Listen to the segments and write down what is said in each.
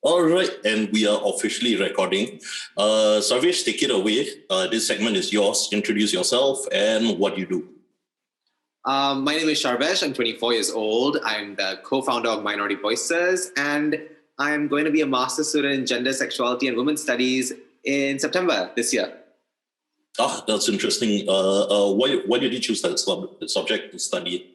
All right, and we are officially recording. Sharvesh, take it away. This segment is yours. Introduce yourself and what you do. My name is Sharvesh. I'm 24 years old. I'm the co-founder of Minority Voices, and I'm going to be a master's student in gender, sexuality, and women's studies in September this year. That's interesting. Why did you choose that subject to study?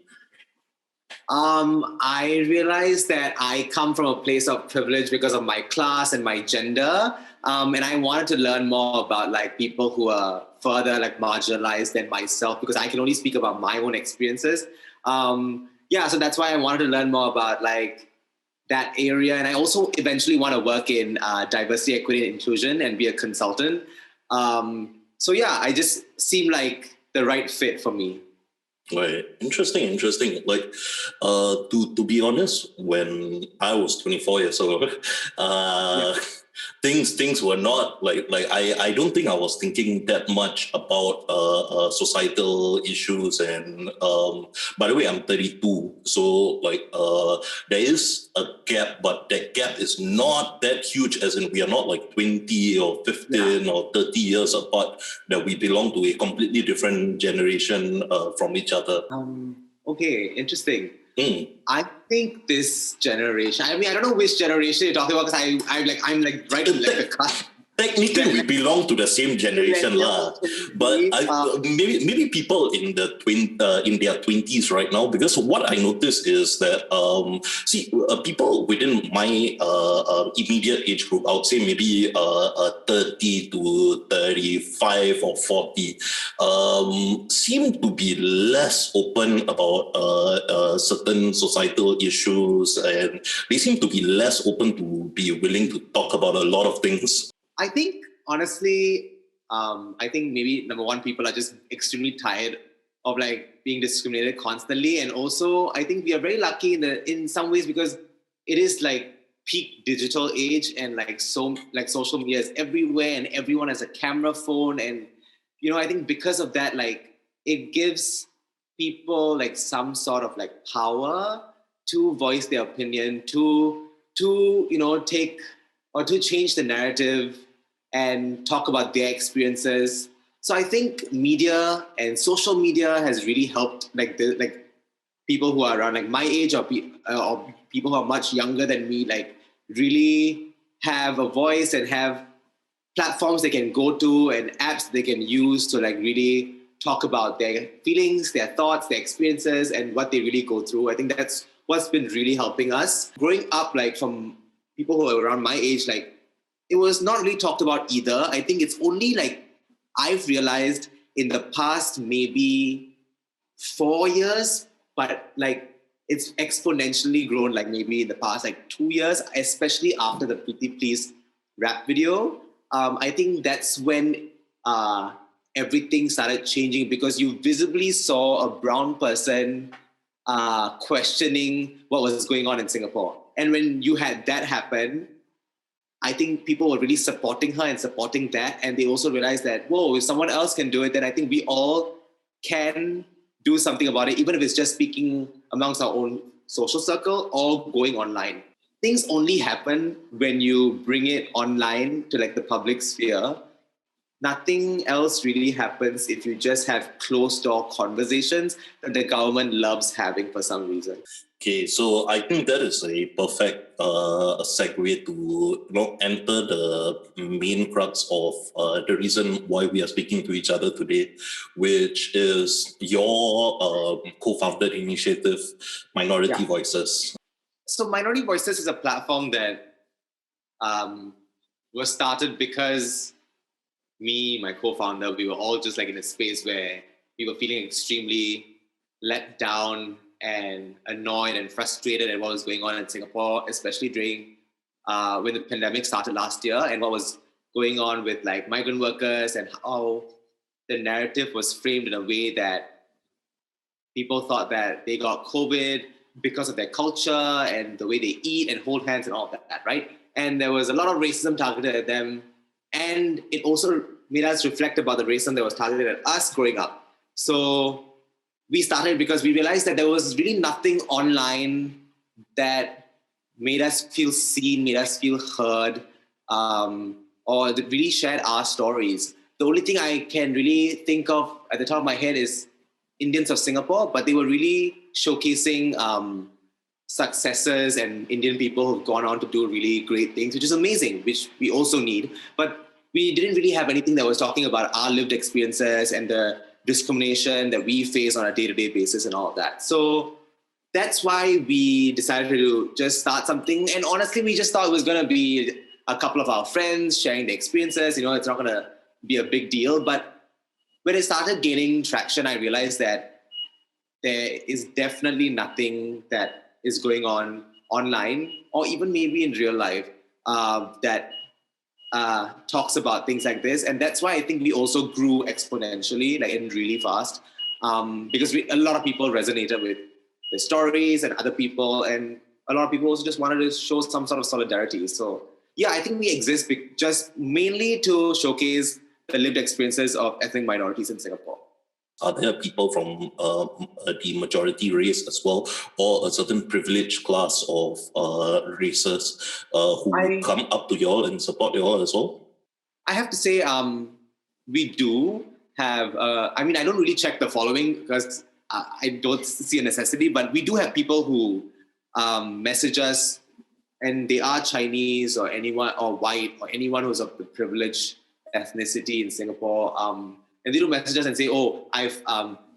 I realized that I come from a place of privilege because of my class and my gender. And I wanted to learn more about like people who are further like marginalized than myself, because I can only speak about my own experiences. So that's why I wanted to learn more about like that area. And I also eventually want to work in diversity, equity, and inclusion and be a consultant. I just seemed like the right fit for me. Right. Interesting. Like, to be honest, when I was 24 years old, things were not like I don't think I was thinking that much about societal issues. And by the way, I'm 32, so like there is a gap, but that gap is not that huge, as in we are not like 20 or 15 or 30 years apart, that we belong to a completely different generation from each other. Okay, interesting. I think this generation, I mean, I don't know which generation you're talking about, because I'm right in the cusp. Technically, we belong to the same generation, but maybe people in the in their 20s right now, because what I noticed is that people within my immediate age group, I would say maybe 30 to 35 or 40, seem to be less open about certain societal issues, and they seem to be less open to be willing to talk about a lot of things. I think, honestly, maybe number one, people are just extremely tired of like being discriminated constantly. And also, I think we are very lucky in some ways, because it is like peak digital age, and social media is everywhere and everyone has a camera phone. And, I think because of that, like it gives people like some sort of like power to voice their opinion, to take or to change the narrative and talk about their experiences. So I think media and social media has really helped like people who are around like my age, or people who are much younger than me, like really have a voice and have platforms they can go to and apps they can use to like really talk about their feelings, their thoughts, their experiences, and what they really go through. I think that's what's been really helping us. Growing up, like from people who are around my age, like it was not really talked about either. I think it's only like I've realized in the past maybe 4 years, but like it's exponentially grown like maybe in the past like 2 years, especially after the Pretty Please rap video. I think that's when everything started changing, because you visibly saw a brown person questioning what was going on in Singapore. And when you had that happen, I think people were really supporting her and supporting that. And they also realized that, whoa, if someone else can do it, then I think we all can do something about it, even if it's just speaking amongst our own social circle or going online. Things only happen when you bring it online to like the public sphere. Nothing else really happens if you just have closed door conversations that the government loves having for some reason. Okay, so I think that is a perfect segue to enter the main crux of the reason why we are speaking to each other today, which is your co-founded initiative, Minority Voices. So Minority Voices is a platform that was started because me, my co-founder, we were all just like in a space where we were feeling extremely let down and annoyed and frustrated at what was going on in Singapore, especially during when the pandemic started last year, and what was going on with like migrant workers, and how the narrative was framed in a way that people thought that they got COVID because of their culture and the way they eat and hold hands and all of that, right? And there was a lot of racism targeted at them. And it also made us reflect about the racism that was targeted at us growing up. So we started because we realized that there was really nothing online that made us feel seen, made us feel heard, or that really shared our stories. The only thing I can really think of at the top of my head is Indians of Singapore, but they were really showcasing successes and Indian people who've gone on to do really great things, which is amazing, which we also need. But we didn't really have anything that was talking about our lived experiences and the discrimination that we face on a day-to-day basis and all of that. So that's why we decided to just start something. And honestly, we just thought it was going to be a couple of our friends sharing their experiences. You know, it's not going to be a big deal. But when it started gaining traction, I realized that there is definitely nothing that is going on online or even maybe in real life that talks about things like this. And that's why I think we also grew exponentially, like, and really fast, because a lot of people resonated with the stories and other people, and a lot of people also just wanted to show some sort of solidarity. So yeah, I think we exist just mainly to showcase the lived experiences of ethnic minorities in Singapore. Are there people from the majority race as well, or a certain privileged class of races who come up to you all and support you all as well? I have to say, we do have, I mean, I don't really check the following because I don't see a necessity, but we do have people who message us, and they are Chinese or anyone, or white, or anyone who's of the privileged ethnicity in Singapore. And they do message us and say, oh, I've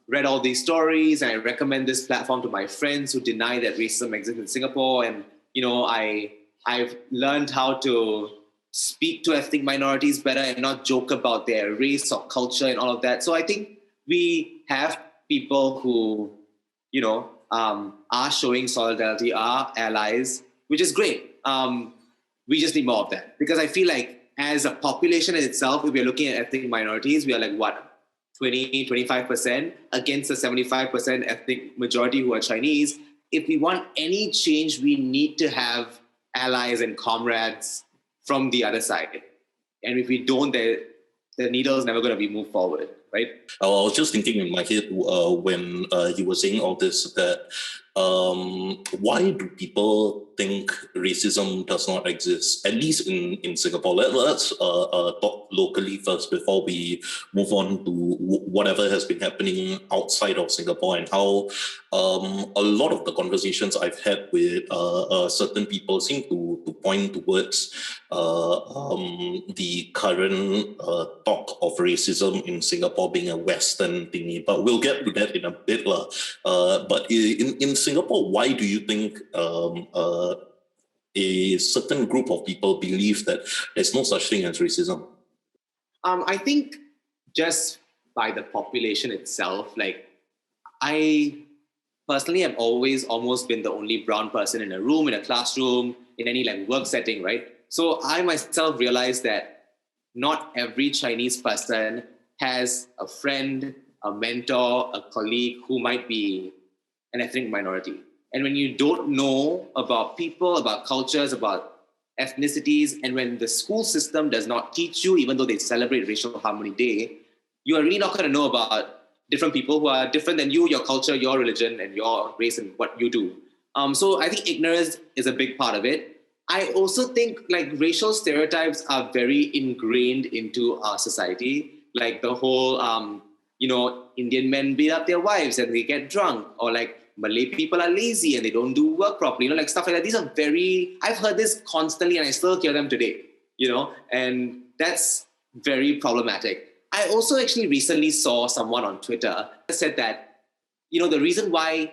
read all these stories and I recommend this platform to my friends who deny that racism exists in Singapore. And, you know, I've learned how to speak to ethnic minorities better and not joke about their race or culture and all of that. So I think we have people who, you know, are showing solidarity, are allies, which is great. We just need more of that, because I feel like as a population in itself, if we're looking at ethnic minorities, we are like, what, 20, 25% against the 75% ethnic majority who are Chinese. If we want any change, we need to have allies and comrades from the other side. And if we don't, the needle is never going to be moved forward, right? I was just thinking in my head when you were saying all this, that why do people think racism does not exist, at least in Singapore? Let's talk locally first before we move on to whatever has been happening outside of Singapore, and how a lot of the conversations I've had with certain people seem to point towards the current talk of racism in Singapore being a Western thingy. But we'll get to that in a bit. But in Singapore, why do you think a certain group of people believe that there's no such thing as racism? I think just by the population itself, like, I personally have always almost been the only brown person in a room, in a classroom, in any like work setting, right? So I myself realized that not every Chinese person has a friend, a mentor, a colleague who might be an ethnic minority. And when you don't know about people, about cultures, about ethnicities, and when the school system does not teach you, even though they celebrate Racial Harmony Day, you are really not going to know about different people who are different than you, your culture, your religion, and your race, and what you do. So I think ignorance is a big part of it. I also think like racial stereotypes are very ingrained into our society, like the whole, Indian men beat up their wives and they get drunk, or like Malay people are lazy and they don't do work properly, like stuff like that. These are I've heard this constantly and I still hear them today, and that's very problematic. I also actually recently saw someone on Twitter that said that, the reason why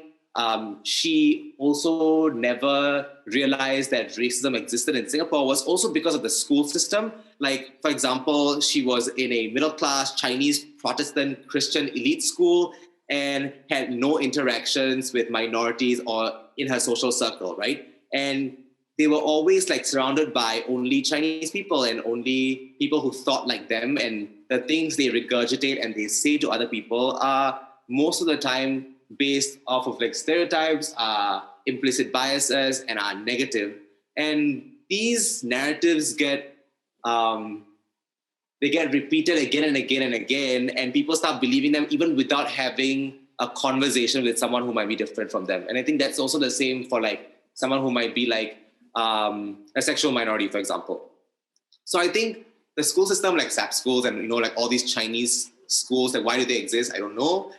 she also never realized that racism existed in Singapore was also because of the school system. Like, for example, she was in a middle-class Chinese Protestant Christian elite school and had no interactions with minorities or in her social circle, right? And they were always like surrounded by only Chinese people and only people who thought like them, and the things they regurgitate and they say to other people are most of the time based off of like stereotypes, implicit biases, and are negative. And these narratives get repeated again and again and again, and people start believing them even without having a conversation with someone who might be different from them. And I think that's also the same for like someone who might be like a sexual minority, for example. So I think the school system, like SAP schools and, like all these Chinese schools, like why do they exist? I don't know.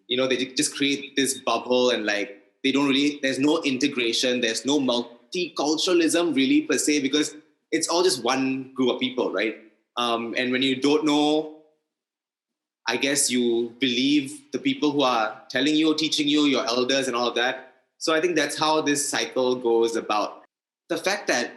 They just create this bubble and like, there's no integration, there's no multiculturalism really per se, because it's all just one group of people, right? And when you don't know, I guess you believe the people who are telling you, teaching you, your elders and all of that. So I think that's how this cycle goes about. The fact that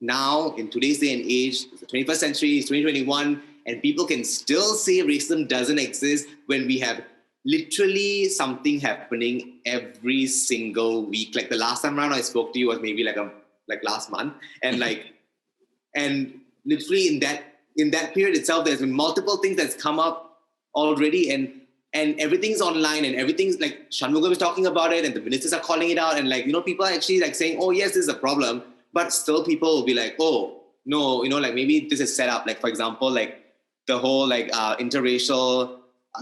now, in today's day and age, it's the 21st century, it's 2021, and people can still say racism doesn't exist when we have literally something happening every single week. Like the last time around I spoke to you was maybe like last month. And and literally in that period itself, there's been multiple things that's come up already, and everything's online, and everything's like Shanmugam is talking about it, and the ministers are calling it out, and like, people are actually like saying, oh yes, this is a problem, but still people will be like, oh no, like maybe this is set up. Like for example, like the whole like interracial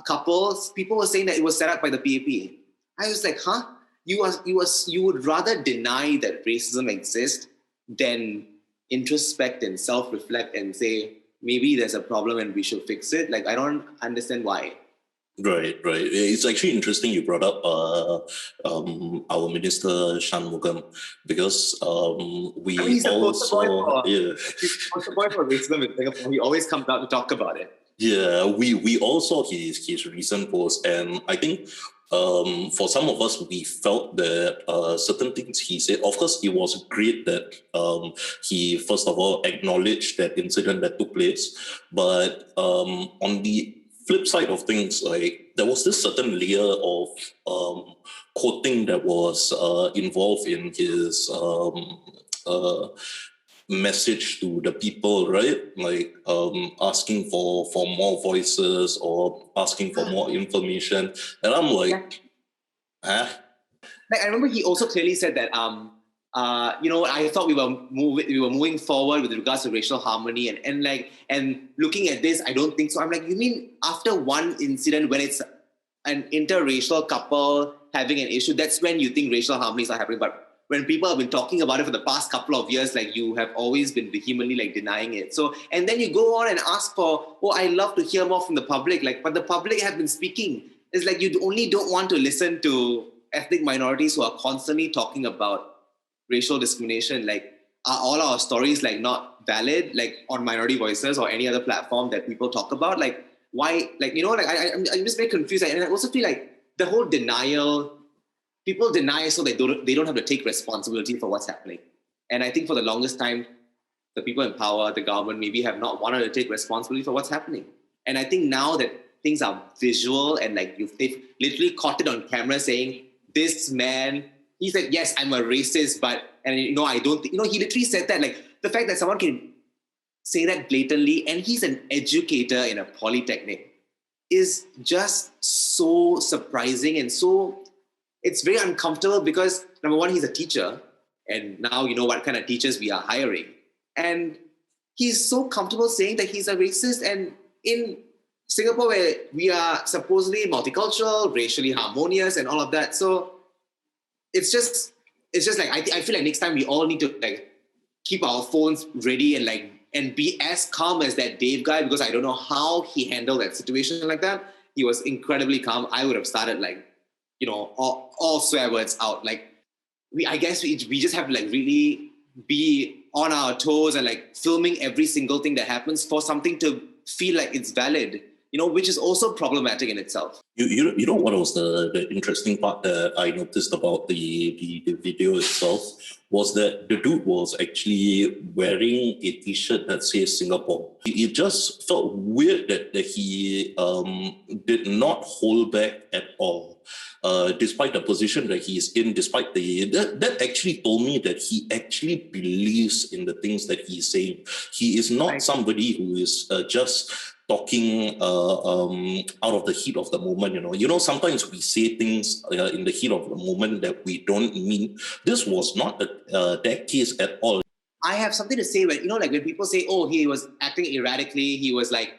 couples, people were saying that it was set up by the PAP. I was like, huh? You would rather deny that racism exists than introspect and self-reflect and say, maybe there's a problem and we should fix it. Like, I don't understand why. Right. It's actually interesting you brought up our minister Shanmugam, because he's also he's the point for racism in Singapore. He always comes out to talk about it. Yeah, we all saw his recent post, and I think for some of us, we felt that certain things he said, of course, it was great that he, first of all, acknowledged that incident that took place. But on the flip side of things, like there was this certain layer of quoting that was involved in his message to the people, right? Like asking for more voices or asking for more information. And I'm like, huh? Like, I remember he also clearly said that, I thought we were moving forward with regards to racial harmony and looking at this, I don't think so. I'm like, you mean after one incident when it's an interracial couple having an issue, that's when you think racial harmony is not happening? But when people have been talking about it for the past couple of years, like you have always been vehemently like denying it. So, and then you go on and ask for, I love to hear more from the public. Like, but the public have been speaking. It's like you only don't want to listen to ethnic minorities who are constantly talking about racial discrimination. Like, are all our stories like not valid, like on Minority Voices or any other platform that people talk about? Like, why? Like, I'm just very confused. And I also feel like the whole denial, people deny so they don't have to take responsibility for what's happening. And I think for the longest time, the people in power, the government maybe have not wanted to take responsibility for what's happening. And I think now that things are visual and like they've literally caught it on camera saying, this man, he said, yes, I'm a racist, I don't think, he literally said that. Like the fact that someone can say that blatantly, and he's an educator in a polytechnic, is just so surprising and so, it's very uncomfortable because number one, he's a teacher, and now you know what kind of teachers we are hiring. And he's so comfortable saying that he's a racist, and in Singapore where we are supposedly multicultural, racially harmonious and all of that. So it's just like, I feel like next time we all need to like keep our phones ready and be as calm as that Dave guy, because I don't know how he handled that situation like that. He was incredibly calm. I would have started like, all swear words out. Like I guess we just have to like really be on our toes and like filming every single thing that happens for something to feel like it's valid, which is also problematic in itself. You know what was the interesting part that I noticed about the video itself was that the dude was actually wearing a t-shirt that says Singapore. It just felt weird that he did not hold back at all. Despite the position that he's in, despite that actually told me that he actually believes in the things that he's saying. He is not somebody who is just talking out of the heat of the moment. Sometimes we say things in the heat of the moment that we don't mean. This was not that case at all. I have something to say when, like when people say, oh, he was acting erratically, he was like,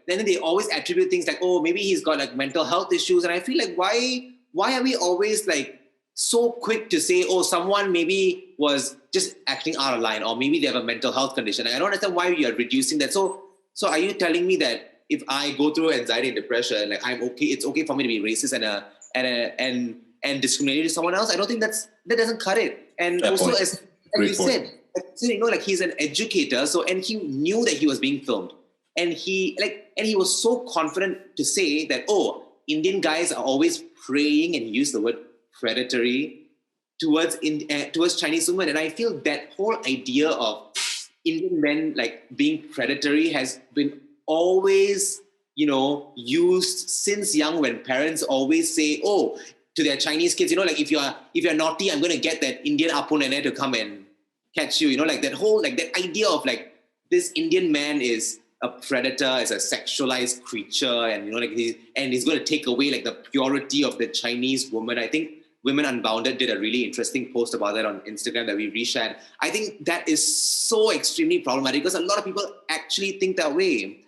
then they always attribute things like, oh, maybe he's got like mental health issues. And I feel like, why are we always like so quick to say, oh, someone maybe was just acting out of line, or maybe they have a mental health condition. I don't understand why you are reducing that. So are you telling me that if I go through anxiety and depression, like I'm okay, it's okay for me to be racist and discriminating to someone else? I don't think that doesn't cut it. And Fair also, point. as Great you point. said, you know, like he's an educator, so and he knew that he was being filmed, and he was so confident to say that, oh, Indian guys are always praying, and he used the word predatory towards Chinese women. And I feel that whole idea of Indian men like being predatory has been always, you know, used since young, when parents always say, oh, to their Chinese kids, you know, like if you're naughty, I'm going to get that Indian Apu Nene to come and catch you, you know, like that whole, like that idea of like this Indian man is a predator, is a sexualized creature, and you know, like he's going to take away like the purity of the Chinese woman. I think Women Unbounded did a really interesting post about that on Instagram that we reshared. I think that is so extremely problematic because a lot of people actually think that way.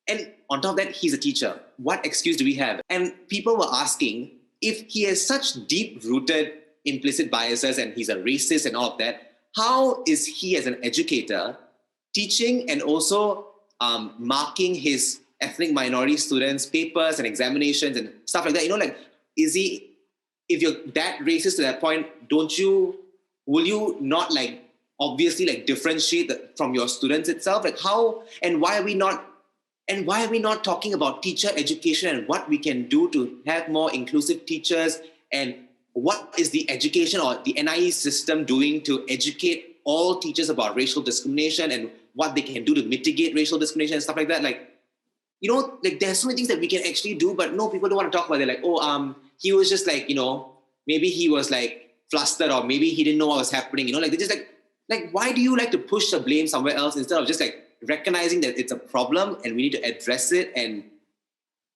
And on top of that, he's a teacher. What excuse do we have? And people were asking if he has such deep-rooted implicit biases and he's a racist and all of that, how is he as an educator teaching and also marking his ethnic minority students' papers and examinations and stuff like that? You know, like, is he, if you're that racist to that point, will you not like obviously like differentiate from your students itself? Like how, and why are we not talking about teacher education and what we can do to have more inclusive teachers, and what is the education or the NIE system doing to educate all teachers about racial discrimination and what they can do to mitigate racial discrimination and stuff like that? Like, you know, like there's so many things that we can actually do, but no, people don't want to talk about it. They're like, oh, he was just like, you know, maybe he was like flustered, or maybe he didn't know what was happening. You know, like they just like, why do you like to push the blame somewhere else instead of just like recognizing that it's a problem and we need to address it and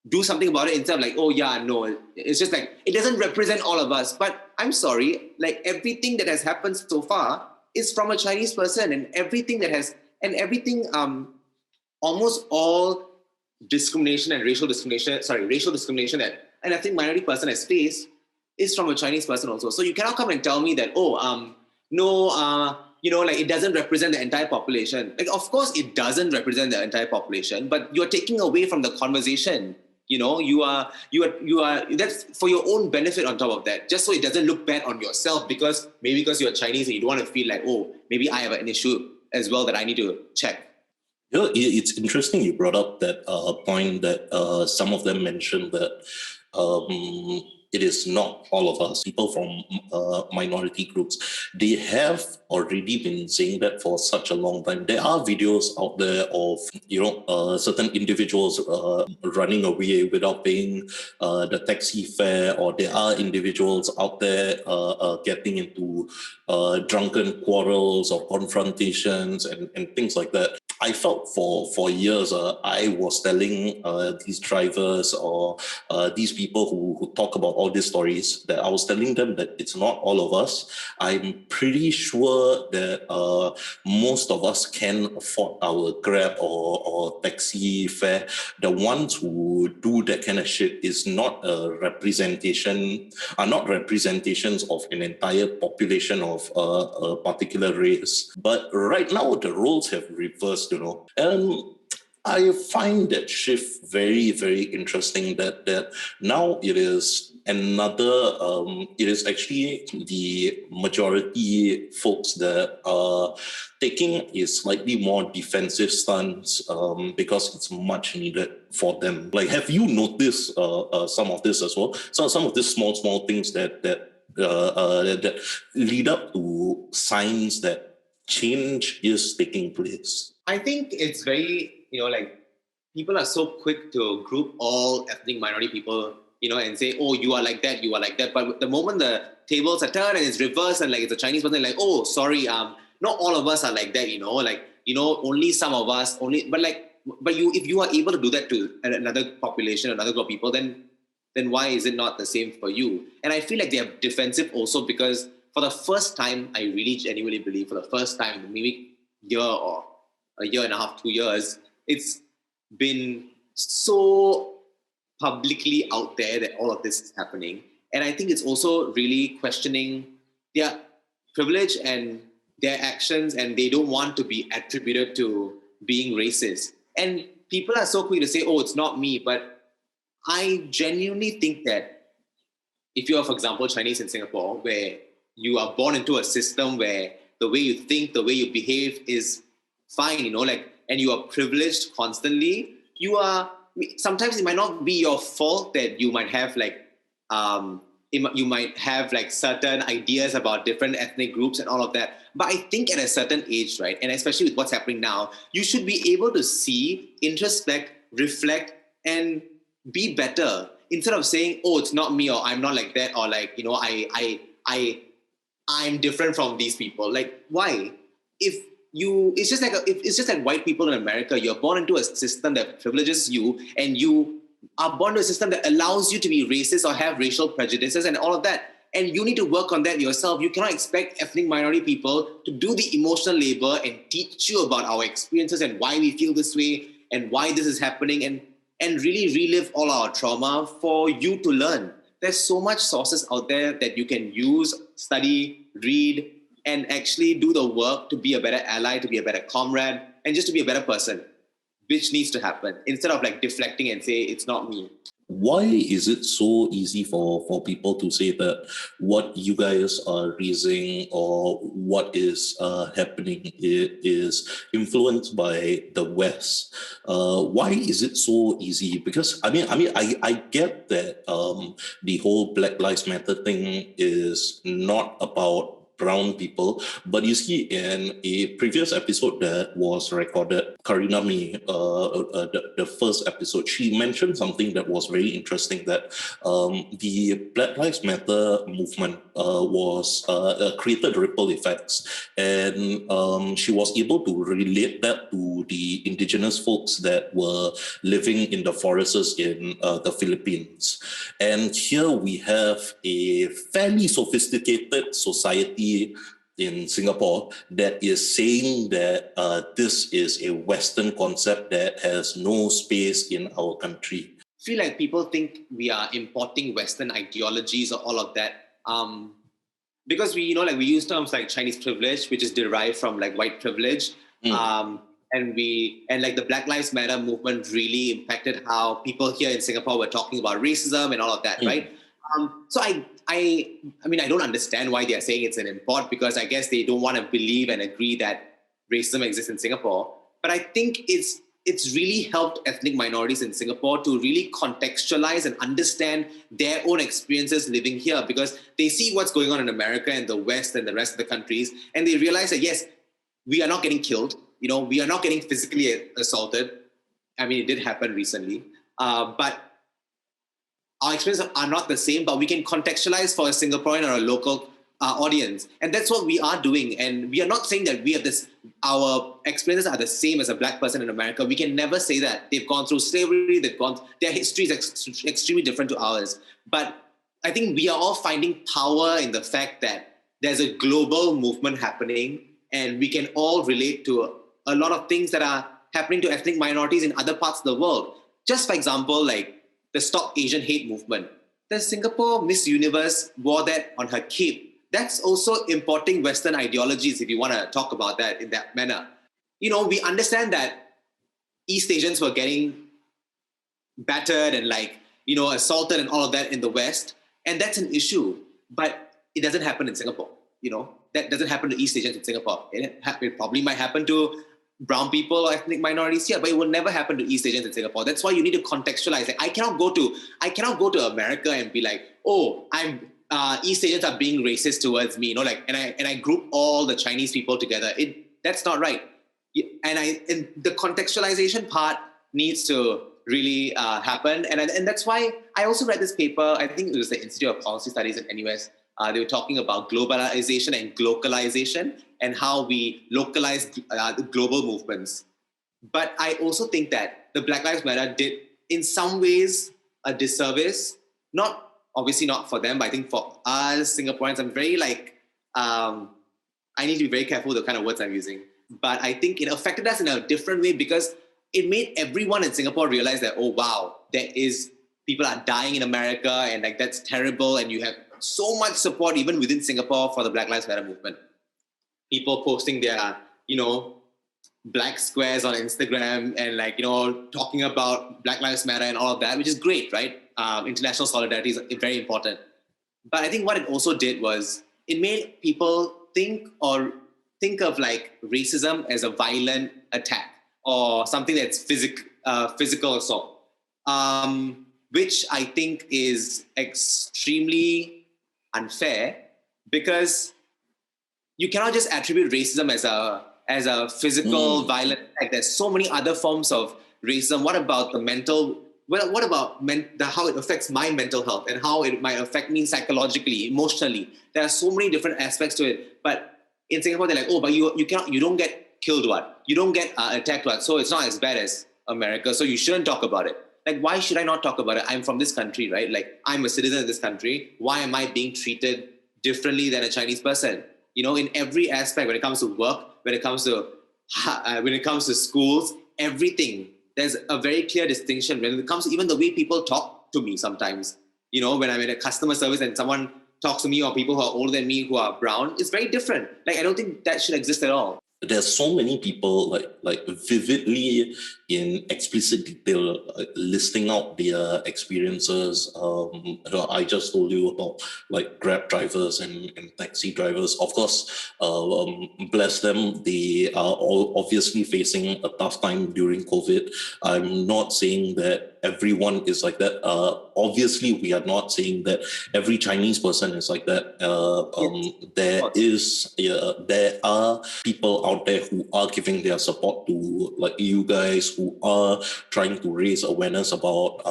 do something about it, instead of like, oh yeah, no, it's just like, it doesn't represent all of us. But I'm sorry, like everything that has happened so far is from a Chinese person, and almost all discrimination and racial discrimination that an ethnic minority person has faced is from a Chinese person also. So you cannot come and tell me that, you know, like it doesn't represent the entire population. Like, of course it doesn't represent the entire population, but you're taking away from the conversation. You know, you are, that's for your own benefit on top of that, just so it doesn't look bad on yourself, because you're Chinese and you don't want to feel like, oh, maybe I have an issue as well that I need to check. You know, it's interesting you brought up that point that some of them mentioned that it is not all of us, people from minority groups. They have already been saying that for such a long time. There are videos out there of, you know, certain individuals running away without paying the taxi fare, or there are individuals out there getting into drunken quarrels or confrontations and things like that. I felt for years I was telling these drivers or these people who talk about all these stories, that I was telling them that it's not all of us. I'm pretty sure that most of us can afford our Grab or taxi fare. The ones who do that kind of shit is not representations of an entire population of a particular race. But right now the roles have reversed, you know. I find that shift very, very interesting, that now it is it is actually the majority folks that are taking a slightly more defensive stance because it's much needed for them. Like, have you noticed some of this as well? So some of these small things that lead up to signs that change is taking place. I think it's very, you know, like people are so quick to group all ethnic minority people, you know, and say, oh, you are like that, you are like that. But the moment the tables are turned and it's reversed and like it's a Chinese person, like, oh, sorry, not all of us are like that, you know, like, you know, only some of us, but if you are able to do that to another population, another group of people, then why is it not the same for you? And I feel like they are defensive also because for the first time, I really genuinely believe for the first time, maybe year or a year and a half, 2 years, it's been so publicly out there that all of this is happening. And I think it's also really questioning their privilege and their actions, and they don't want to be attributed to being racist. And people are so quick to say, oh, it's not me. But I genuinely think that if you are, for example, Chinese in Singapore, where you are born into a system where the way you think, the way you behave is fine, and you are privileged constantly, sometimes it might not be your fault that you might have you might have certain ideas about different ethnic groups and all of that. But I think at a certain age, right, and especially with what's happening now, you should be able to see, introspect, reflect, and be better instead of saying, oh, it's not me, or I'm not like that, or I'm different from these people. Why? It's just like white people in America. You're born into a system that privileges you, and you are born into a system that allows you to be racist or have racial prejudices and all of that. And you need to work on that yourself. You cannot expect ethnic minority people to do the emotional labor and teach you about our experiences and why we feel this way and why this is happening, and really relive all our trauma for you to learn. There's so much sources out there that you can use, study, read, and actually do the work to be a better ally, to be a better comrade, and just to be a better person, which needs to happen instead of deflecting and say, it's not me. Why is it so easy for people to say that what you guys are raising or what is happening is influenced by the West? Why is it so easy? Because I get that the whole Black Lives Matter thing is not about brown people, but you see in a previous episode that was recorded, Karina May, the first episode, she mentioned something that was very interesting, that the Black Lives Matter movement was created ripple effects, and she was able to relate that to the indigenous folks that were living in the forests in the Philippines. And here we have a fairly sophisticated society in Singapore that is saying that this is a Western concept that has no space in our country. I feel like people think we are importing Western ideologies or all of that. Because we use terms like Chinese privilege, which is derived from white privilege. And the Black Lives Matter movement really impacted how people here in Singapore were talking about racism and all of that, right? So I don't understand why they are saying it's an import, because I guess they don't want to believe and agree that racism exists in Singapore. But I think it's really helped ethnic minorities in Singapore to really contextualize and understand their own experiences living here, because they see what's going on in America and the West and the rest of the countries, and they realize that, yes, we are not getting killed. We are not getting physically assaulted. I mean, it did happen recently. But our experiences are not the same, but we can contextualize for a Singaporean or a local audience. And that's what we are doing. And we are not saying that our experiences are the same as a black person in America. We can never say that. They've gone through slavery, their history is extremely different to ours. But I think we are all finding power in the fact that there's a global movement happening, and we can all relate to a lot of things that are happening to ethnic minorities in other parts of the world. Just for example, the Stop Asian Hate movement. The Singapore Miss Universe wore that on her cape. That's also importing Western ideologies, if you want to talk about that in that manner. We understand that East Asians were getting battered and assaulted and all of that in the West. And that's an issue. But it doesn't happen in Singapore. That doesn't happen to East Asians in Singapore. It probably might happen to brown people or ethnic minorities here, but it will never happen to East Asians in Singapore. That's why you need to contextualize. I cannot go to America and be like, oh, East Asians are being racist towards me, and I group all the Chinese people together. That's not right. And the contextualization part needs to really happen. And that's why I also read this paper. I think it was the Institute of Policy Studies at NUS. They were talking about globalization and glocalization and how we localize global movements. But I also think that the Black Lives Matter did, in some ways, a disservice. Obviously not for them, but I think for us Singaporeans, I'm very I need to be very careful with the kind of words I'm using. But I think it affected us in a different way, because it made everyone in Singapore realize that, oh wow, there is people are dying in America and like that's terrible, and you have so much support even within Singapore for the Black Lives Matter movement. People posting their, black squares on Instagram and like, talking about Black Lives Matter and all of that, which is great, right? International solidarity is very important. But I think what it also did was it made people think of like racism as a violent attack or something that's physical assault, which I think is extremely unfair, because you cannot just attribute racism as a physical violent attack. There's so many other forms of racism. What about the mental? What about how it affects my mental health and how it might affect me psychologically, emotionally? There are so many different aspects to it. But in Singapore, they're like, oh, but you don't get killed, what? You don't get attacked, what? So it's not as bad as America. So you shouldn't talk about it. Like, why should I not talk about it? I'm from this country, right? Like, I'm a citizen of this country. Why am I being treated differently than a Chinese person? In every aspect, when it comes to work, when it comes to schools, everything, there's a very clear distinction when it comes to even the way people talk to me sometimes. When I'm in a customer service and someone talks to me, or people who are older than me who are brown, it's very different. Like, I don't think that should exist at all. There's so many people like vividly in explicit detail listing out their experiences. I just told you about like Grab drivers and taxi drivers. Of course, bless them, they are all obviously facing a tough time during COVID. I'm not saying that everyone is like that. Obviously, we are not saying that every Chinese person is like that. There are people out there who are giving their support to like you guys, who are trying to raise awareness about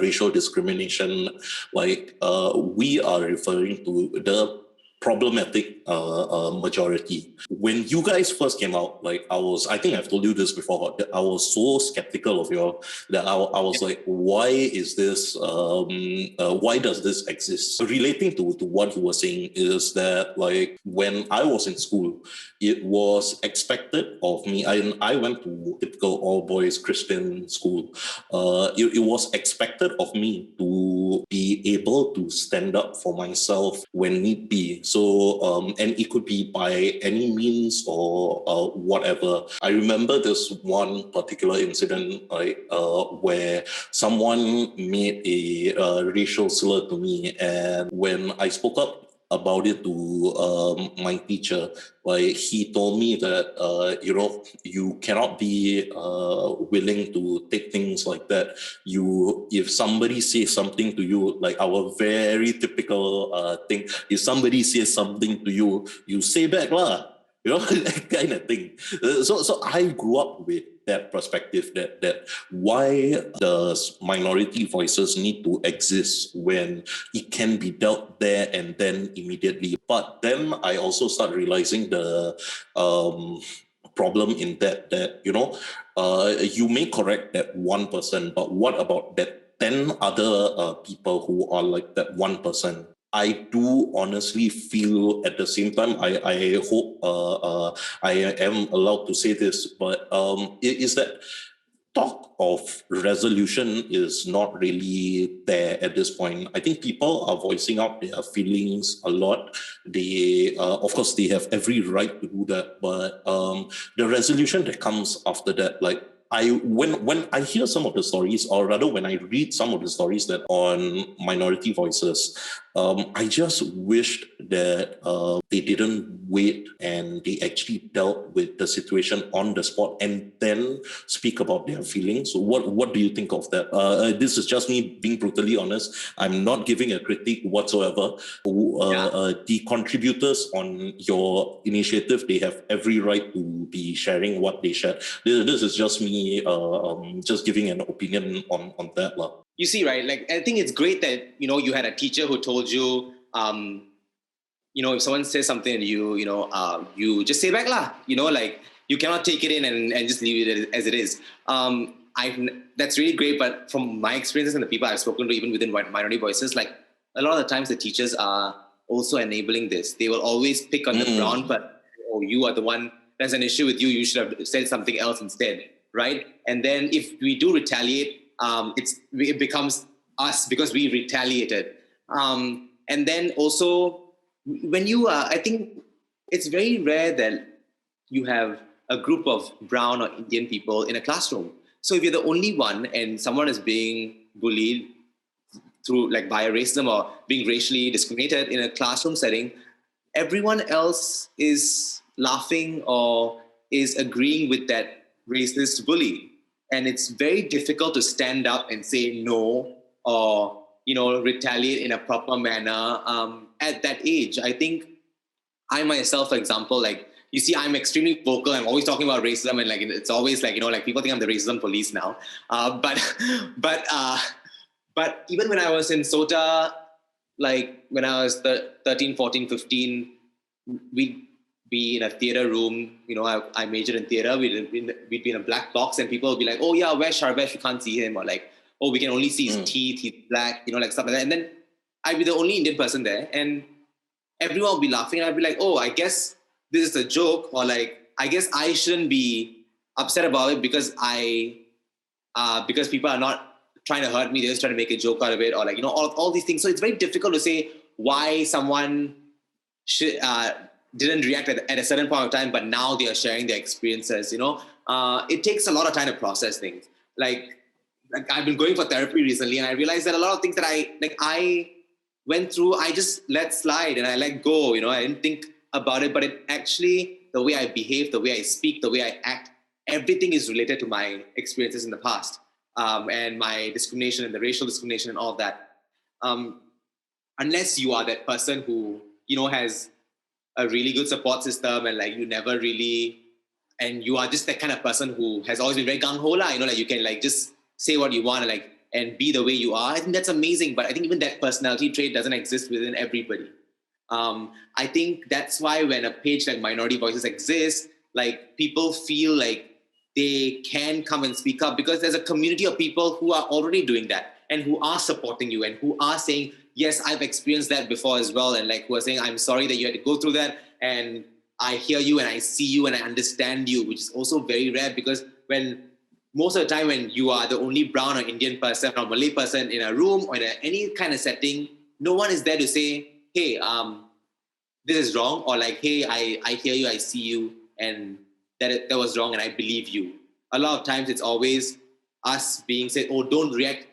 racial discrimination. Like we are referring to the problematic majority. When you guys first came out, like I think I've told you this before, that I was so skeptical of you that I was like, why is this, why does this exist? Relating to what you were saying is that like when I was in school, it was expected of me, I went to typical all boys Christian school, it was expected of me to be able to stand up for myself when need be. So, and it could be by any means or whatever. I remember this one particular incident, where someone made a racial slur to me, and when I spoke up about it to my teacher, like he told me that you cannot be willing to take things like that. If somebody says something to you, like our very typical thing, if somebody says something to you, you say back lah. That kind of thing. So I grew up with that perspective that why does minority voices need to exist when it can be dealt there and then immediately. But then I also start realizing the problem in that you may correct that one person, but what about that 10 other people who are like that one person? I do honestly feel at the same time, I hope I am allowed to say this, but is that talk of resolution is not really there at this point. I think people are voicing out their feelings a lot. They, of course, they have every right to do that, but the resolution that comes after that, like, when I hear some of the stories, or rather when I read some of the stories that on minority voices, I just wished that they didn't wait and they actually dealt with the situation on the spot and then speak about their feelings. So what do you think of that? This is just me being brutally honest. I'm not giving a critique whatsoever. The contributors on your initiative, they have every right to be sharing what they shared. This is just me just giving an opinion on that. You see, right? Like, I think it's great that, you had a teacher who told you, if someone says something to you, you just say back lah, like you cannot take it in and just leave it as it is. That's really great. But from my experiences and the people I've spoken to, even within minority voices, like a lot of the times the teachers are also enabling this. They will always pick on the brown, but you are the one, there's an issue with you. You should have said something else instead. Right. And then if we do retaliate, it becomes us because we retaliated. And then also, when you I think it's very rare that you have a group of brown or Indian people in a classroom. So if you're the only one and someone is being bullied through like by racism or being racially discriminated in a classroom setting, everyone else is laughing or is agreeing with that racist bully. And it's very difficult to stand up and say no or, retaliate in a proper manner at that age. I think I myself, for example, like, you see, I'm extremely vocal. I'm always talking about racism, and like it's always like, like people think I'm the racism police now. But even when I was in SOTA, like when I was 13, 14, 15, we'd be in a theater room. I majored in theater. We'd be in a black box, and people would be like, "Oh yeah, where's Sharvesh? We can't see him," or like, "Oh, we can only see his teeth. He's black," like stuff like that. And then I'd be the only Indian person there, and everyone would be laughing. And I'd be like, "Oh, I guess this is a joke," or like, "I guess I shouldn't be upset about it because because people are not trying to hurt me. They're just trying to make a joke out of it," or like, all these things. So it's very difficult to say why someone didn't react at a certain point of time, but now they are sharing their experiences. It takes a lot of time to process things. Like I've been going for therapy recently, and I realized that a lot of things that I went through, I just let slide and I let go. I didn't think about it, but it actually, the way I behave, the way I speak, the way I act, everything is related to my experiences in the past, and my discrimination and the racial discrimination and all of that. Unless you are that person who, has a really good support system, and like you never really, and you are just that kind of person who has always been very gung-ho, like you can like just say what you want and be the way you are. I think that's amazing, but I think even that personality trait doesn't exist within everybody. I think that's why when a page like Minority Voices exists, like people feel like they can come and speak up because there's a community of people who are already doing that and who are supporting you and who are saying, yes, I've experienced that before as well. And like who are saying, I'm sorry that you had to go through that. And I hear you and I see you and I understand you, which is also very rare because when most of the time when you are the only brown or Indian person or Malay person in a room or in any kind of setting, no one is there to say, hey, this is wrong, or like, hey, I hear you, I see you, and that was wrong and I believe you. A lot of times it's always us being said, oh, don't react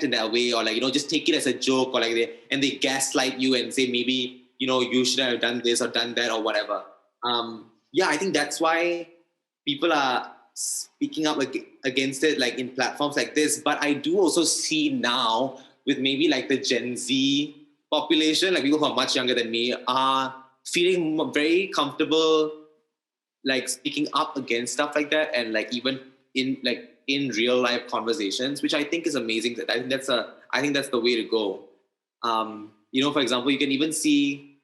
in that way, or like, just take it as a joke, or like they gaslight you and say maybe, you should have done this or done that or whatever. I think that's why people are speaking up against it, like in platforms like this. But I do also see now with maybe like the Gen Z population, like people who are much younger than me, are feeling very comfortable like speaking up against stuff like that, and like even in real life conversations, which I think is amazing. I think that's the way to go. For example, you can even see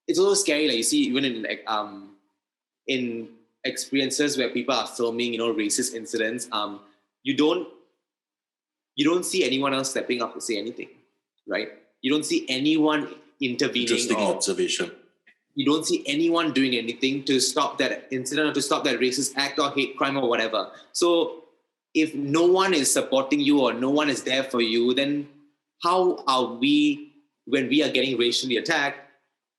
it's a little scary. Like you see even in experiences where people are filming, racist incidents. You don't see anyone else stepping up to say anything, right? You don't see anyone intervening. Interesting observation. You don't see anyone doing anything to stop that incident or to stop that racist act or hate crime or whatever. So if no one is supporting you or no one is there for you, then how are we, when we are getting racially attacked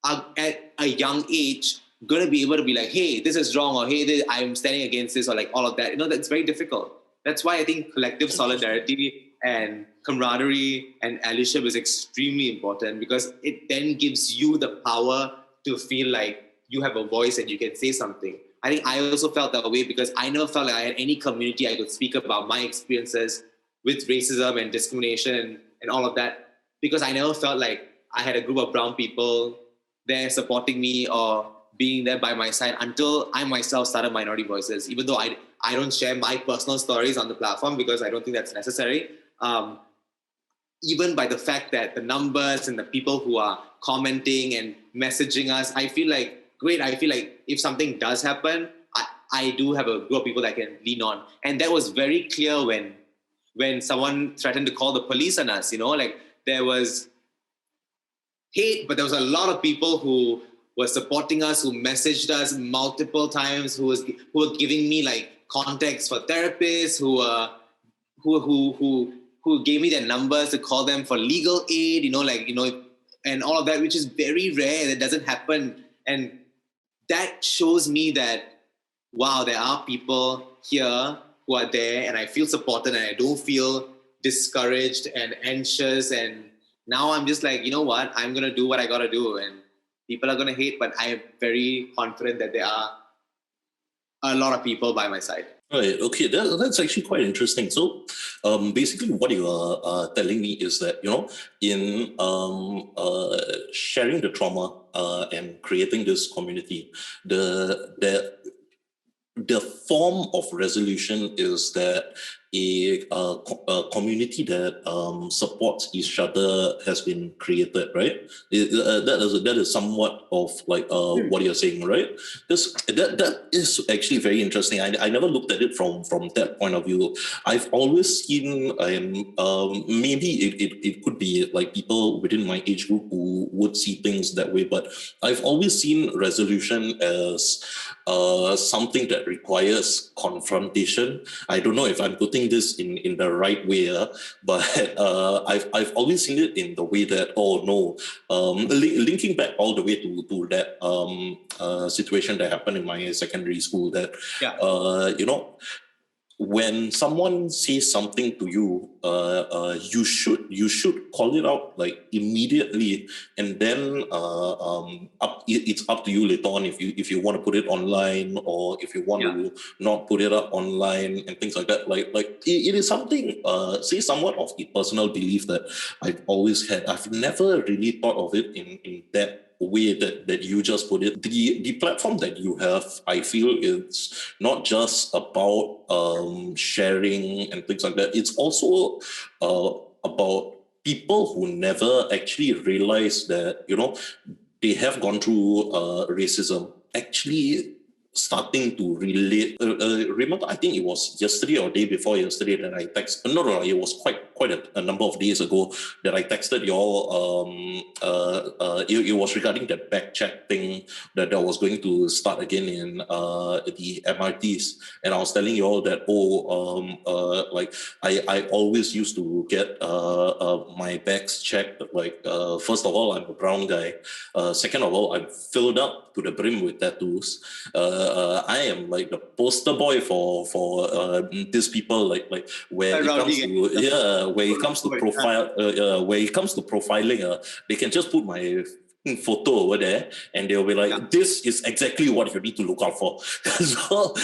at a young age, going to be able to be like, hey, this is wrong, or hey, I'm standing against this, or like all of that? That's very difficult. That's why I think collective solidarity and camaraderie and allyship is extremely important, because it then gives you the power to feel like you have a voice and you can say something. I think I also felt that way because I never felt like I had any community I could speak about my experiences with racism and discrimination and all of that, because I never felt like I had a group of brown people there supporting me or being there by my side until I myself started Minority Voices, even though I don't share my personal stories on the platform because I don't think that's necessary. Even by the fact that the numbers and the people who are commenting and messaging us, I feel like, great, I feel like if something does happen, I do have a group of people that I can lean on. And that was very clear when someone threatened to call the police on us, like there was hate, but there was a lot of people who were supporting us, who messaged us multiple times, who were giving me like contacts for therapists, who who gave me their numbers to call them for legal aid, and all of that, which is very rare. That doesn't happen. And that shows me that, wow, there are people here who are there, and I feel supported, and I don't feel discouraged and anxious. And now I'm just like, you know what? I'm going to do what I got to do. And people are going to hate, but I am very confident that there are a lot of people by my side. Right. Okay. That's actually quite interesting. So, basically, what you are telling me is that, in sharing the trauma and creating this community, the form of resolution is that a community that supports each other has been created, right? That is somewhat of like what you're saying, right? Because that is actually very interesting. I never looked at it from that point of view. I've always seen, maybe it could be like people within my age group who would see things that way, but I've always seen resolution as something that requires confrontation. I don't know if I'm putting this in the right way, but I've always seen it in the way that, linking back all the way to that situation that happened in my secondary school, that when someone says something to you, you should call it out like immediately, and then it's up to you later on if you want to put it online, or if you want to not put it up online and things like that. Like it is something, say, somewhat of a personal belief that I've always had. I've never really thought of it in that way that you just put it. The platform that you have, I feel, it's not just about sharing and things like that. It's also about people who never actually realize that, they have gone through racism, actually starting to relate. Remember, I think it was yesterday or day before yesterday that I texted. No, it was quite a number of days ago that I texted y'all. It was regarding that back check thing that was going to start again in the MRTs, and I was telling y'all that like I always used to get my bags checked. Like first of all, I'm a brown guy. Second of all, I'm filled up to the brim with tattoos. I am like the poster boy for these people, like where it comes to profiling, they can just put my photo over there and they'll be like, this is exactly what you need to look out for. So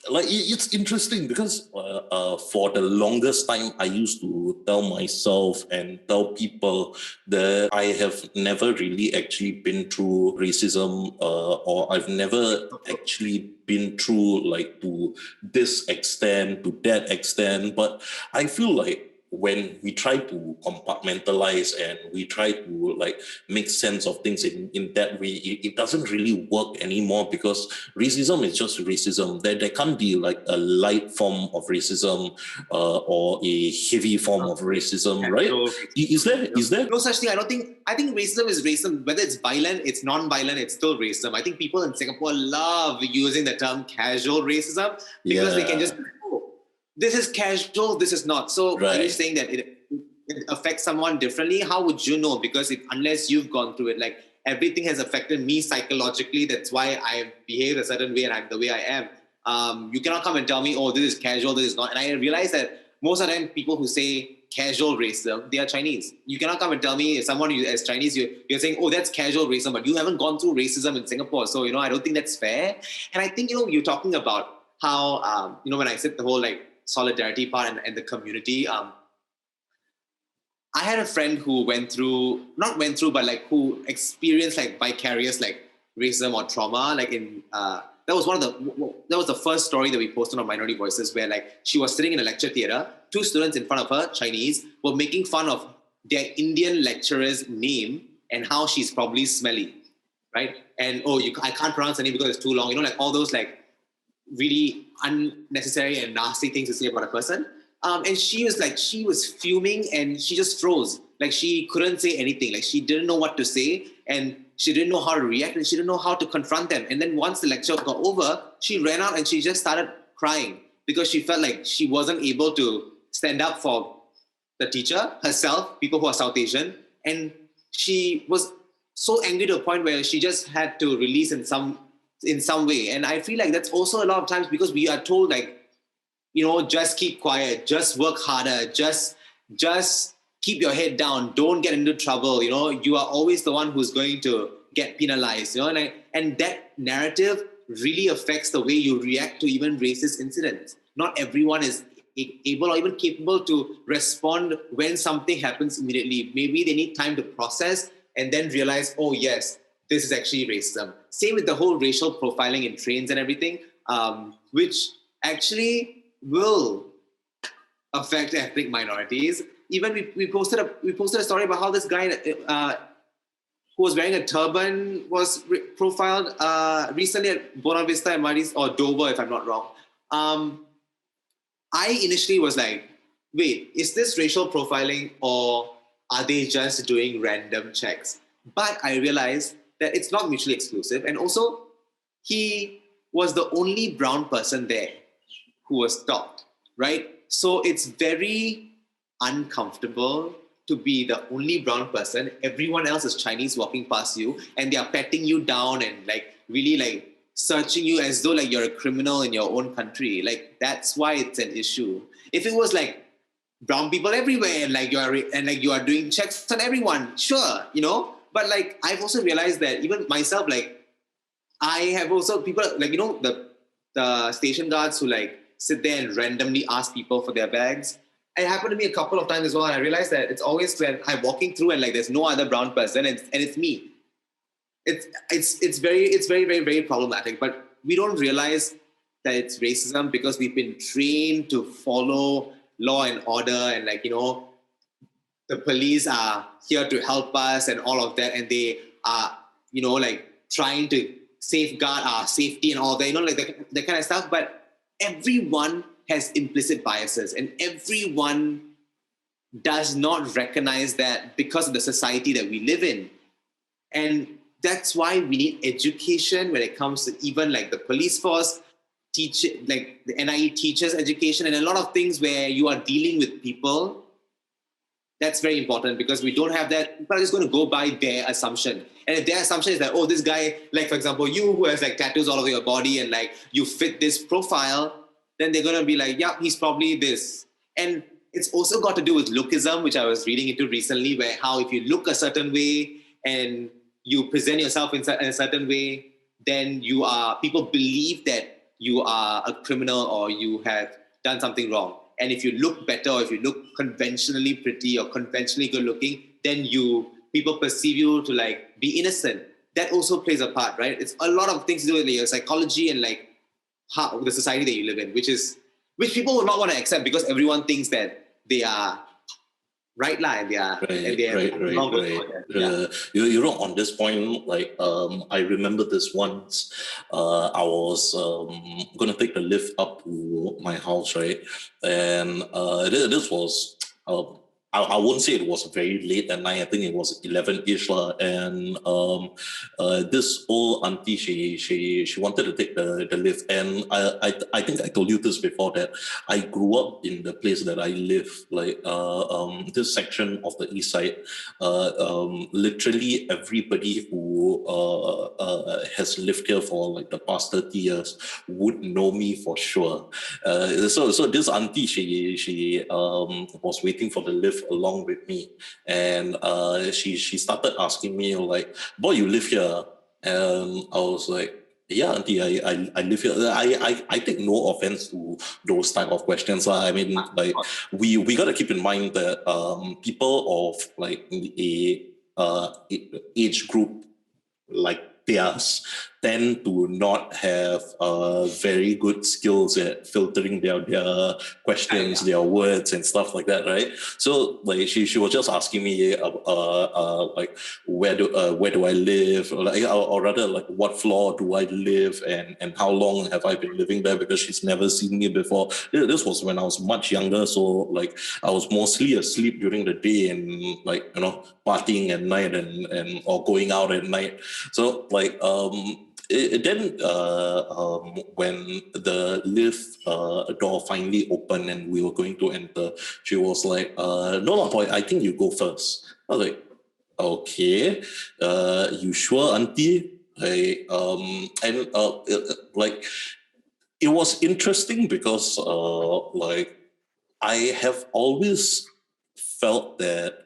it's interesting because for the longest time I used to tell myself and tell people that I have never really actually been through racism, or I've never actually been through like to this extent, to that extent. But I feel like when we try to compartmentalize and we try to like make sense of things in that way, it doesn't really work anymore, because racism is just racism. There can't be like a light form of racism or a heavy form of racism, right? Is there? No such thing. I think racism is racism. Whether it's violent, it's non-violent, it's still racism. I think people in Singapore love using the term casual racism because they can just, this is casual, this is not. So are you saying that it affects someone differently? How would you know? Because unless you've gone through it, like everything has affected me psychologically. That's why I behave a certain way and I'm the way I am. You cannot come and tell me, oh, this is casual, this is not. And I realize that most of the time people who say casual racism, they are Chinese. You cannot come and tell me, if someone as Chinese, you're saying, oh, that's casual racism, but you haven't gone through racism in Singapore. So, I don't think that's fair. And I think, you're talking about how, when I said the whole like solidarity part and the community, I had a friend who but like who experienced like vicarious like racism or trauma. Like that was the first story that we posted on Minority Voices, where like she was sitting in a lecture theater, two students in front of her, Chinese, were making fun of their Indian lecturer's name and how she's probably smelly, right? And I can't pronounce her name because it's too long. Like all those like really unnecessary and nasty things to say about a person. And she was fuming and she just froze. Like she couldn't say anything. Like she didn't know what to say and she didn't know how to react and she didn't know how to confront them. And then once the lecture got over, she ran out and she just started crying because she felt like she wasn't able to stand up for the teacher herself, people who are South Asian, and she was so angry to a point where she just had to release in some way. And I feel like that's also a lot of times because we are told like, just keep quiet, just work harder, just keep your head down, don't get into trouble. You are always the one who's going to get penalized. And that narrative really affects the way you react to even racist incidents. Not everyone is able or even capable to respond when something happens immediately. Maybe they need time to process and then realize, oh yes, this is actually racism. Same with the whole racial profiling in trains and everything, which actually will affect ethnic minorities. Even we posted a story about how this guy who was wearing a turban was profiled recently at Buona Vista MRT or Dover, if I'm not wrong. I initially was like, wait, is this racial profiling or are they just doing random checks? But I realized that it's not mutually exclusive. And also, he was the only brown person there who was stopped, right? So it's very uncomfortable to be the only brown person. Everyone else is Chinese walking past you and they are patting you down and like really like searching you as though like you're a criminal in your own country. Like that's why it's an issue. If it was like brown people everywhere and like you are doing checks on everyone, sure, But like I've also realized that even myself, like I have also people like the station guards who like sit there and randomly ask people for their bags. It happened to me a couple of times as well, and I realized that it's always when I'm walking through and like there's no other brown person and it's me. It's very, very, very problematic. But we don't realize that it's racism because we've been trained to follow law and order and like the police are here to help us and all of that, and they are like trying to safeguard our safety and all that, like that kind of stuff. But everyone has implicit biases and everyone does not recognize that because of the society that we live in. And that's why we need education when it comes to even like the police force, like the NIE teachers education, and a lot of things where you are dealing with people. That's very important because we don't have that. People are just going to go by their assumption. And if their assumption is that, oh, this guy, like for example, you who has like tattoos all over your body and like you fit this profile, then they're going to be like, yeah, he's probably this. And it's also got to do with lookism, which I was reading into recently, where how if you look a certain way and you present yourself in a certain way, then people believe that you are a criminal or you have done something wrong. And if you look better or if you look conventionally pretty or conventionally good looking, then people perceive you to like be innocent. That also plays a part, right? It's a lot of things to do with your psychology and like how the society that you live in, which people will not want to accept because everyone thinks that they are right line, yeah. Right. Yeah. On this point, like I remember this once. I was gonna take the lift up to my house, right? And this was I wouldn't say it was very late at night. I think it was 11-ish lah. And this old auntie, she wanted to take the lift. And I think I told you this before that I grew up in the place that I live, like this section of the east side. Literally everybody who has lived here for like the past 30 years would know me for sure. So this auntie, she was waiting for the lift along with me, and she started asking me like, boy, you live here? And I was like, yeah, auntie, I live here. I take no offense to those type of questions. I mean, like we got to keep in mind that people of like a age group like theirs tend to not have very good skills at filtering their questions, their words and stuff like that, right? So like she was just asking me like where do I live, or rather like what floor do I live and how long have I been living there, because she's never seen me before. This was when I was much younger, so like I was mostly asleep during the day and like partying at night and or going out at night. So like then when the lift door finally opened and we were going to enter, she was like, no, boy, I think you go first. I was like, okay, you sure, auntie? Like, it was interesting because like I have always felt that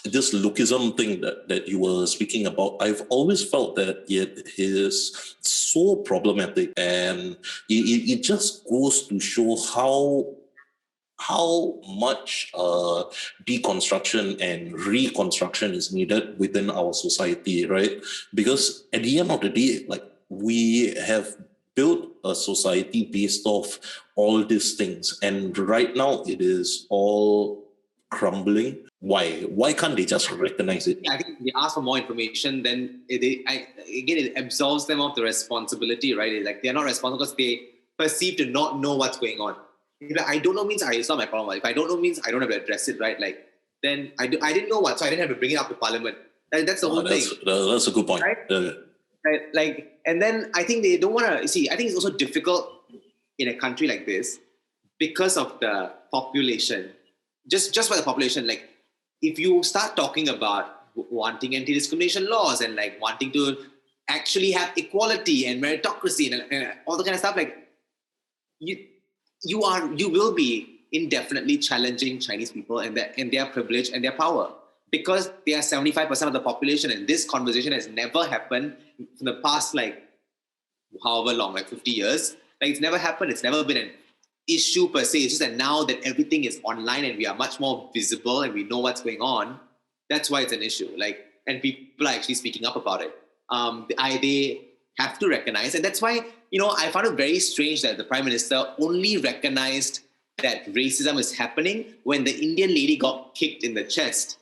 this lookism thing that you were speaking about, I've always felt that it is so problematic, and it just goes to show how much deconstruction and reconstruction is needed within our society, right? Because at the end of the day, like, we have built a society based off all these things, and right now it is all crumbling. Why can't they just recognize it? I think they ask for more information, then it absolves them of the responsibility, right? It's like they're not responsible because they perceive to not know what's going on. I don't know means it's not my problem. If I don't know means I don't have to address it, right? Like, then I didn't know what, so I didn't have to bring it up to Parliament. That's the whole thing. That's a good point. Right? Right? Like, and then I think they don't want to see. I think it's also difficult in a country like this because of the population. Just by the population, like, if you start talking about wanting anti-discrimination laws and like wanting to actually have equality and meritocracy and all the kind of stuff, like, you will be indefinitely challenging Chinese people and their privilege and their power, because they are 75% of the population, and this conversation has never happened in the past, like, however long, like 50 years. Like, it's never happened. It's never been an issue per se. It's just that now that everything is online and we are much more visible and we know what's going on, that's why it's an issue. Like, and people are actually speaking up about it. They have to recognize, and that's why, I found it very strange that the Prime Minister only recognized that racism is happening when the Indian lady got kicked in the chest.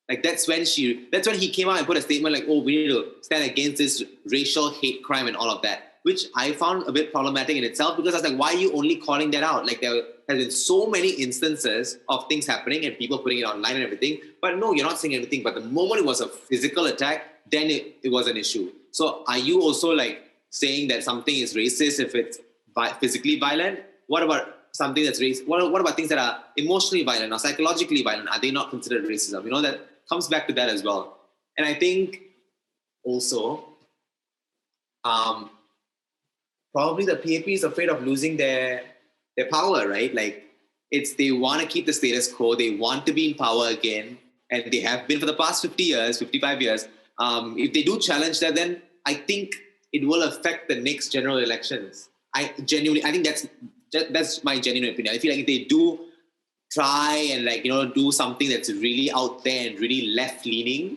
Like, that's when he came out and put a statement like, oh, we need to stand against this racial hate crime and all of that, which I found a bit problematic in itself, because I was like, why are you only calling that out? Like, there has been so many instances of things happening and people putting it online and everything, but no, you're not saying anything. But the moment it was a physical attack, then it was an issue. So are you also like saying that something is racist if it's physically violent? What about something that's racist? What about things that are emotionally violent or psychologically violent? Are they not considered racism? That comes back to that as well. And I think also, probably the PAP is afraid of losing their power, right? Like, they want to keep the status quo. They want to be in power again. And they have been for the past 50 years, 55 years. If they do challenge that, then I think it will affect the next general elections. I think that's my genuine opinion. I feel like if they do try and do something that's really out there and really left-leaning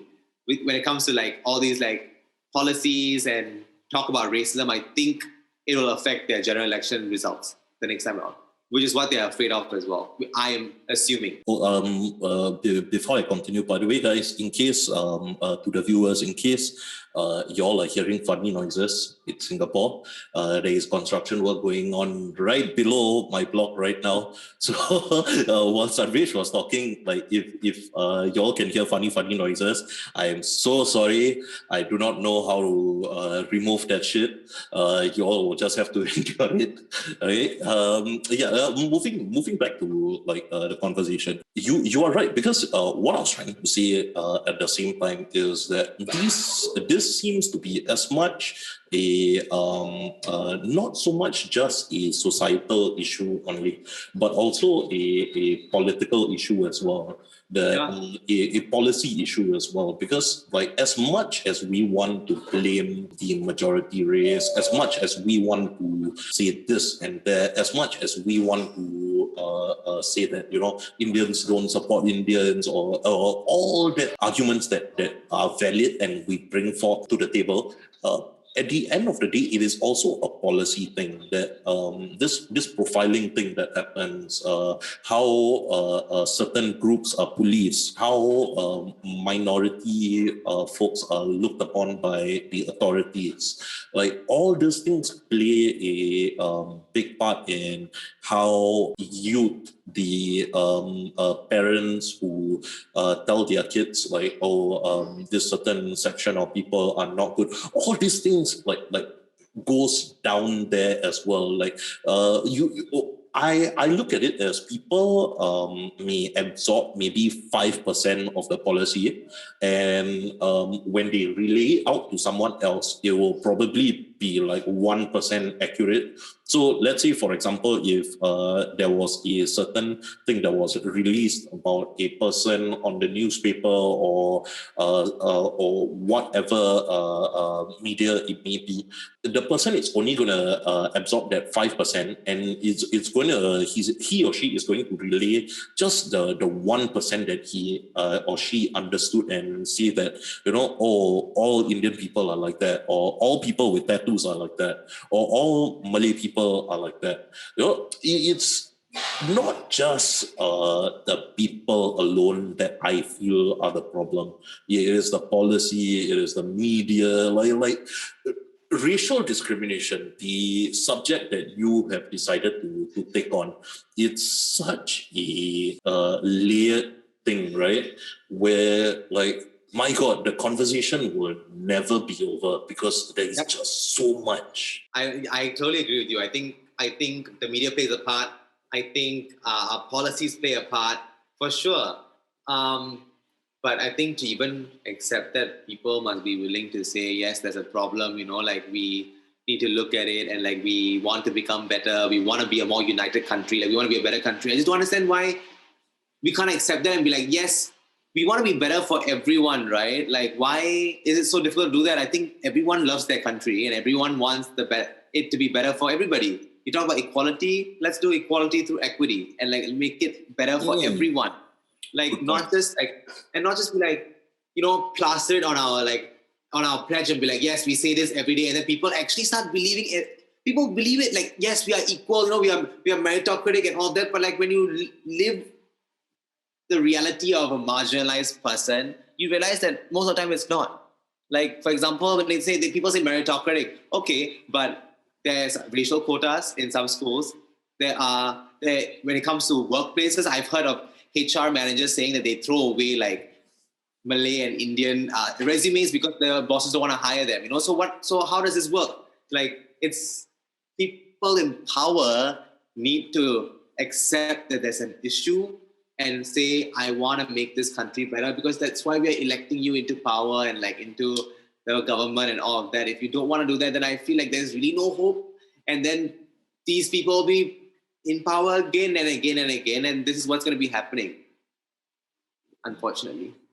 when it comes to like all these like policies and talk about racism, I think it will affect their general election results the next time around, which is what they are afraid of as well, I am assuming. Before I continue, by the way, guys, in case to the viewers, in case y'all are hearing funny noises, it's Singapore. There is construction work going on right below my block right now. So while Sharvesh was talking, like, if y'all can hear funny noises, I am so sorry. I do not know how to remove that shit. Y'all will just have to endure it. Okay. Moving back to like the conversation. You are right, because what I was trying to say at the same time is that this seems to be as much a not so much just a societal issue only, but also a political issue as well. A policy issue as well, because like, as much as we want to blame the majority race, as much as we want to say this and that, as much as we want to say that Indians don't support Indians, or all the arguments that are valid and we bring forth to the table, at the end of the day, it is also a policy thing that this profiling thing that happens, how certain groups are policed, how minority folks are looked upon by the authorities. Like, all these things play a big part in how youth, the parents who tell their kids like, this certain section of people are not good. All these things like goes down there as well. Like I look at it as people may absorb maybe 5% of the policy, and when they relay it out to someone else, it will probably be like 1% accurate. So let's say, for example, if there was a certain thing that was released about a person on the newspaper or whatever media it may be, the person is only going to absorb that 5%, and it's going to he or she is going to relay just the 1% that he or she understood, and say that, all Indian people are like that, or all people with tattoos are like that, or all Malay people are like that. It's not just the people alone that I feel are the problem. It is the policy, it is the media, like racial discrimination, the subject that you have decided to take on. It's such a layered thing, right? Where, like, my God, the conversation will never be over because there is just so much. I totally agree with you. I think the media plays a part. I think our policies play a part for sure. But I think to even accept that, people must be willing to say, yes, there's a problem, like we need to look at it, and like we want to become better. We want to be a more united country. Like we want to be a better country. I just don't understand why we can't accept that and be like, yes, we want to be better for everyone, right? Like, why is it so difficult to do that? I think everyone loves their country and everyone wants it to be better for everybody. You talk about equality, let's do equality through equity and like make it better for everyone. Like not just be like, plaster it on our pledge and be like, yes, we say this every day, and then people actually start believing it. People believe it, like, yes, we are equal, we are meritocratic and all that, but like when you live the reality of a marginalized person, you realize that most of the time it's not. Like, for example, when people say meritocratic, okay, but there's racial quotas in some schools. When it comes to workplaces, I've heard of HR managers saying that they throw away like Malay and Indian resumes because the bosses don't want to hire them. So how does this work? Like, it's people in power need to accept that there's an issue and say, I want to make this country better, because that's why we are electing you into power and like into the government and all of that. If you don't want to do that, then I feel like there's really no hope. And then these people will be in power again and again and again. And this is what's going to be happening, unfortunately.